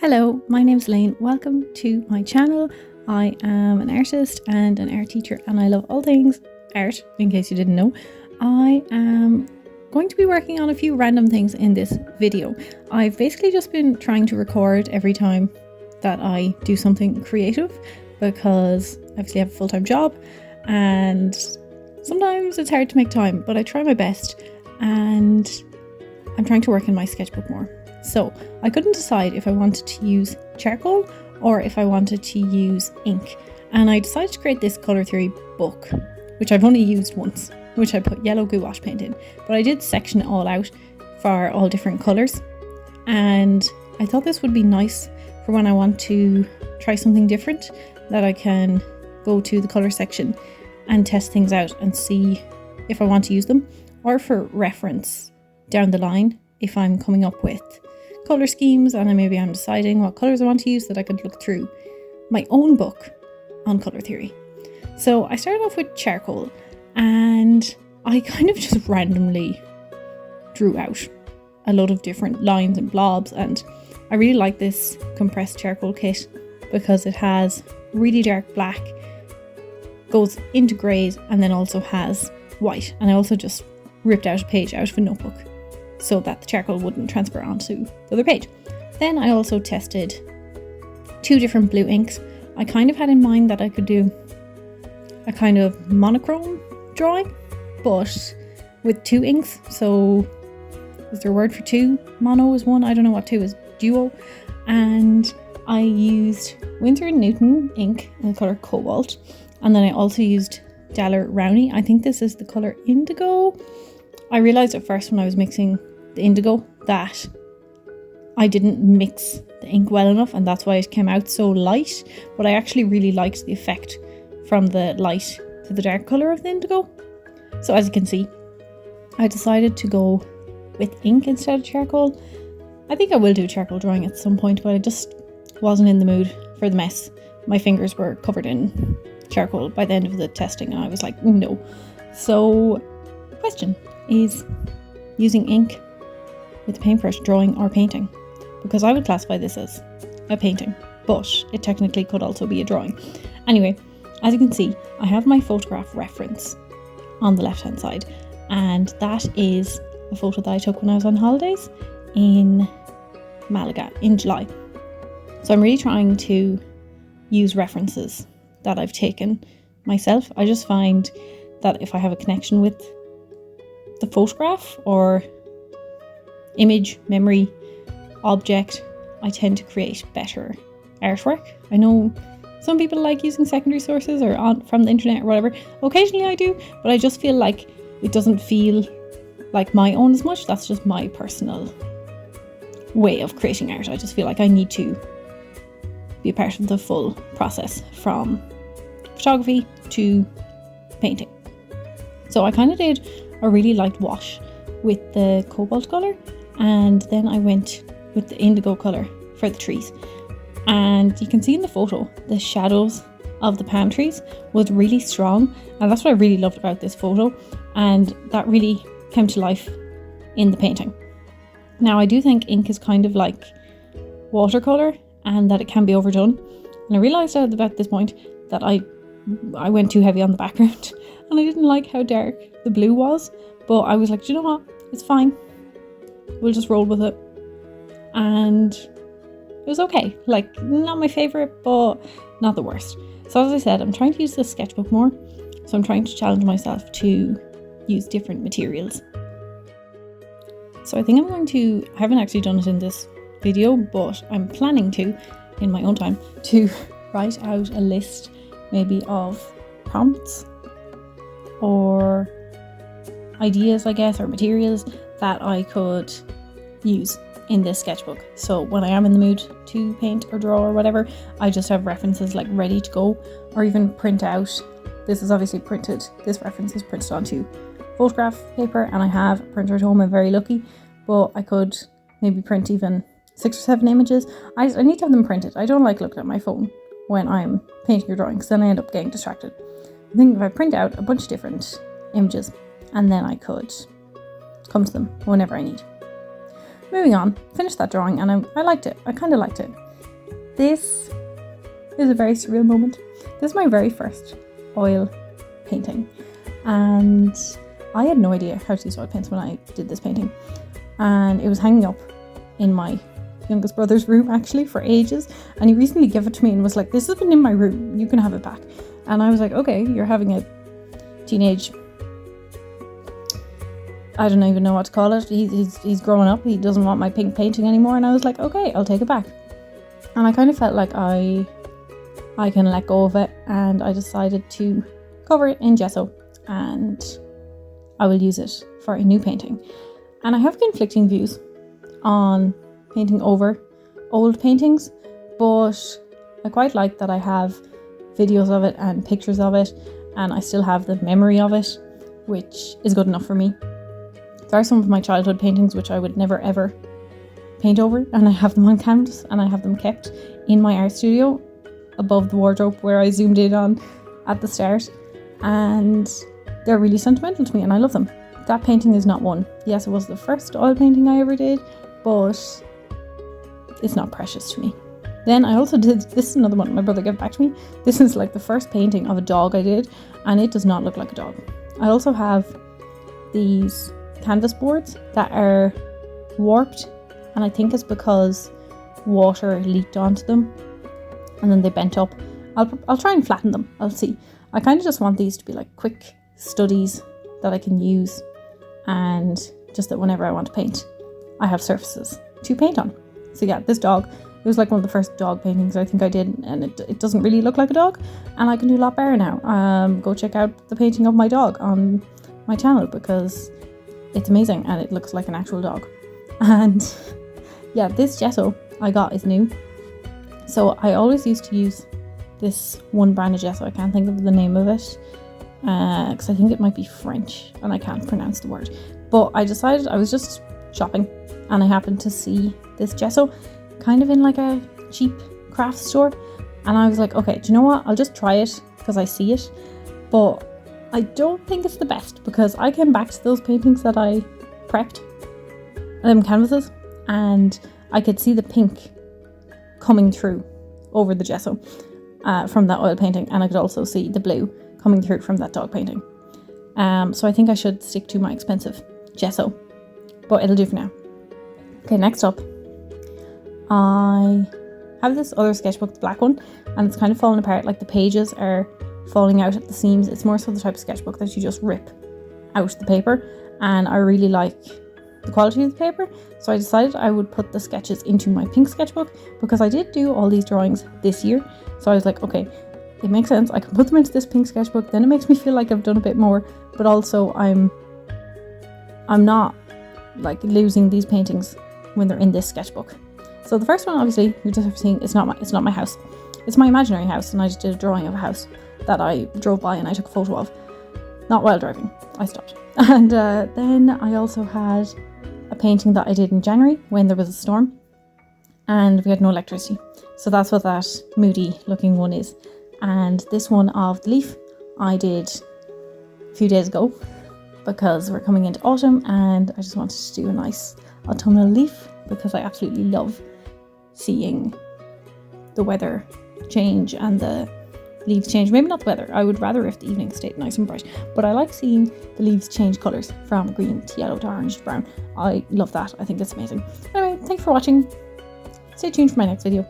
Hello, my name's Lane. Welcome to my channel. I am an artist and an art teacher and I love all things art, in case you didn't know. I am going to be working on a few random things in this video. I've basically just been trying to record every time that I do something creative because obviously I have a full-time job and sometimes it's hard to make time, but I try my best and I'm trying to work in my sketchbook more. So I couldn't decide if I wanted to use charcoal or if I wanted to use ink. And I decided to create this colour theory book, which I've only used once, which I put yellow gouache paint in. But I did section it all out for all different colours. And I thought this would be nice for when I want to try something different, that I can go to the colour section and test things out and see if I want to use them, or for reference down the line if I'm coming up with colour schemes and maybe I'm deciding what colours I want to use, that I could look through my own book on colour theory. So I started off with charcoal and I kind of just randomly drew out a lot of different lines and blobs, and I really like this compressed charcoal kit because it has really dark black, goes into greys, and then also has white. And I also just ripped out a page out of a notebook so that the charcoal wouldn't transfer onto the other page. Then I also tested 2 different blue inks. I kind of had in mind that I could do a kind of monochrome drawing, but with 2 inks. So is there a word for 2? Mono is 1, I don't know what 2 is, duo. And I used Winsor & Newton ink in the colour Cobalt, and then I also used Daler Rowney. I think this is the colour Indigo. I realised at first when I was mixing the indigo that I didn't mix the ink well enough, and that's why it came out so light, but I actually really liked the effect from the light to the dark colour of the indigo. So as you can see, I decided to go with ink instead of charcoal. I think I will do a charcoal drawing at some point, but I just wasn't in the mood for the mess. My fingers were covered in charcoal by the end of the testing and I was like, no. So question is using ink with a paintbrush drawing or painting, because I would classify this as a painting, but it technically could also be a drawing. Anyway, as you can see, I have my photograph reference on the left hand side, and that is a photo that I took when I was on holidays in Malaga in July. So I'm really trying to use references that I've taken myself. I just find that if I have a connection with the photograph or image, memory, object, I tend to create better artwork. I know some people like using secondary sources or from the internet or whatever. Occasionally I do, but I just feel like it doesn't feel like my own as much. That's just my personal way of creating art. I just feel like I need to be a part of the full process from photography to painting. So I kind of did a really light wash with the cobalt colour, and then I went with the indigo colour for the trees. And you can see in the photo the shadows of the palm trees was really strong, and that's what I really loved about this photo, and that really came to life in the painting. Now I do think ink is kind of like watercolour and that it can be overdone, and I realised at about this point that I went too heavy on the background and I didn't like how dark the blue was, but I was like, do you know what, it's fine, we'll just roll with it. And it was okay, like not my favourite but not the worst. So as I said, I'm trying to use the sketchbook more, so I'm trying to challenge myself to use different materials. So I think I haven't actually done it in this video, but I'm planning to, in my own time, to write out a list maybe of prompts or ideas, I guess, or materials that I could use in this sketchbook. So when I am in the mood to paint or draw or whatever, I just have references like ready to go, or even print out. This is obviously printed, this reference is printed onto photograph paper and I have a printer at home, I'm very lucky, but I could maybe print even 6 or 7 images. I need to have them printed. I don't like looking at my phone when I'm painting or drawing because then I end up getting distracted. I think if I print out a bunch of different images and then I could come to them whenever I need. Moving on, finished that drawing and I liked it. I kind of liked it. this is a very surreal moment. This is my very first oil painting, and I had no idea how to use oil paints when I did this painting, and it was hanging up in my youngest brother's room actually for ages, and he recently gave it to me and was like, this has been in my room, you can have it back. And I was like, okay, you're having a teenage, I don't even know what to call it, he's growing up, he doesn't want my pink painting anymore. And I was like, okay, I'll take it back. And I kind of felt like I can let go of it, and I decided to cover it in gesso and I will use it for a new painting. And I have conflicting views on painting over old paintings, but I quite like that I have videos of it and pictures of it, and I still have the memory of it, which is good enough for me. There are some of my childhood paintings which I would never ever paint over, and I have them on canvas and I have them kept in my art studio above the wardrobe where I zoomed in on at the start, and they're really sentimental to me and I love them. That painting is not one. Yes, it was the first oil painting I ever did, but it's not precious to me. Then I also did, this is another one my brother gave back to me. This is like the first painting of a dog I did, and it does not look like a dog. I also have these canvas boards that are warped, and I think it's because water leaked onto them and then they bent up. I'll try and flatten them, I'll see. I kind of just want these to be like quick studies that I can use, and just that whenever I want to paint, I have surfaces to paint on. So yeah, this dog, it was like one of the first dog paintings I think I did, and it doesn't really look like a dog, and I can do a lot better now. Go check out the painting of my dog on my channel because it's amazing and it looks like an actual dog. And yeah, this gesso I got is new. So I always used to use this one brand of gesso. I can't think of the name of it because I think it might be French and I can't pronounce the word. But I decided, I was just shopping and I happened to see this gesso kind of in like a cheap craft store, and I was like, okay, do you know what, I'll just try it because I see it. But I don't think it's the best, because I came back to those paintings that I prepped, canvases, and I could see the pink coming through over the gesso from that oil painting, and I could also see the blue coming through from that dog painting. So I think I should stick to my expensive gesso, but it'll do for now. Okay, next up, I have this other sketchbook, the black one, and it's kind of falling apart. Like the pages are falling out at the seams. It's more so the type of sketchbook that you just rip out the paper, and I really like the quality of the paper, so I decided I would put the sketches into my pink sketchbook because I did do all these drawings this year. So I was like, okay, it makes sense, I can put them into this pink sketchbook, then it makes me feel like I've done a bit more, but also I'm not like losing these paintings when they're in this sketchbook. So the first one, obviously, you're just seeing, it's not my house, it's my imaginary house, and I just did a drawing of a house that I drove by and I took a photo of, not while driving, I stopped. And then I also had a painting that I did in January when there was a storm and we had no electricity, so that's what that moody looking one is. And this one of the leaf I did a few days ago because we're coming into autumn and I just wanted to do a nice autumnal leaf because I absolutely love seeing the weather change and the leaves change. Maybe not the weather, I would rather if the evening stayed nice and bright, but I like seeing the leaves change colours from green to yellow to orange to brown. I love that, I think it's amazing. Anyway, thanks for watching, stay tuned for my next video.